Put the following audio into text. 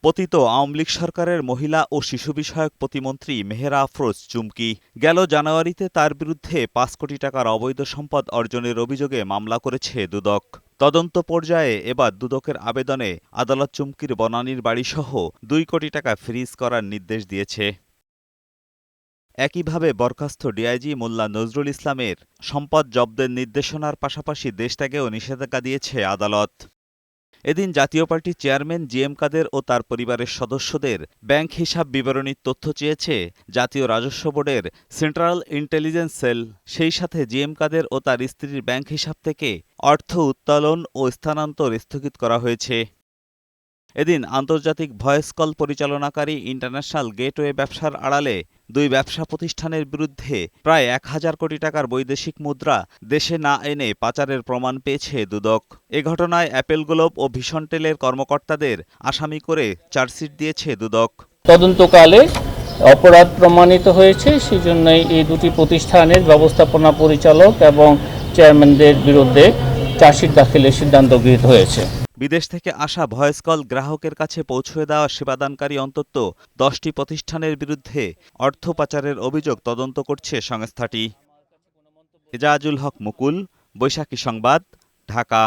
পতিত আওয়ামী লীগ সরকারের মহিলা ও শিশু বিষয়ক প্রতিমন্ত্রী মেহেরা আফরোজ চুমকি গেল জানুয়ারিতে তার বিরুদ্ধে ৫ কোটি টাকার অবৈধ সম্পদ অর্জনের অভিযোগে মামলা করেছে দুদক। তদন্ত পর্যায়ে এবার দুদকের আবেদনে আদালত চুমকির বনানীর বাড়িসহ ২ কোটি টাকা ফ্রিজ করার নির্দেশ দিয়েছে। একইভাবে বরখাস্ত ডিআইজি মোল্লা নজরুল ইসলামের সম্পদ জব্দের নির্দেশনার পাশাপাশি দেশত্যাগেও নিষেধাজ্ঞা দিয়েছে আদালত। এদিন জাতীয় পার্টির চেয়ারম্যান জিএম কাদের ও তার পরিবারের সদস্যদের ব্যাংক হিসাব বিবরণীর তথ্য চেয়েছে জাতীয় রাজস্ব বোর্ডের সেন্ট্রাল ইন্টেলিজেন্স সেল। সেই সাথে জিএম কাদের ও তার স্ত্রীর ব্যাংক হিসাব থেকে অর্থ উত্তোলন ও স্থানান্তর স্থগিত করা হয়েছে। এদিন আন্তর্জাতিক ভয়েস কল পরিচালনাকারী ইন্টারন্যাশনাল গেটওয়ে ব্যবসার আড়ালে ২ ব্যবসা প্রতিষ্ঠানের বিরুদ্ধে প্রায় ১,০০০ কোটি টাকার বৈদেশিক মুদ্রা দেশে না এনে পাচারের প্রমাণ পেয়েছে দুদক। এ ঘটনায় অ্যাপেল গ্লোব ও ভিশনটেলের কর্মকর্তাদের আসামি করে চার্জশিট দিয়েছে দুদক। তদন্তকালে অপরাধ প্রমাণিত হয়েছে, সেজন্যই এই দুটি প্রতিষ্ঠানের ব্যবস্থাপনা পরিচালক এবং চেয়ারম্যানদের বিরুদ্ধে চার্জশিট দাখিলের সিদ্ধান্ত গৃহীত হয়েছে। বিদেশ থেকে আসা ভয়েস কল গ্রাহকের কাছে পৌঁছে দেওয়া সেবাদানকারী অন্তত ১০টি প্রতিষ্ঠানের বিরুদ্ধে অর্থ পাচারের অভিযোগ তদন্ত করছে সংস্থাটি। এজাজুল হক মুকুল, বৈশাখী সংবাদ, ঢাকা।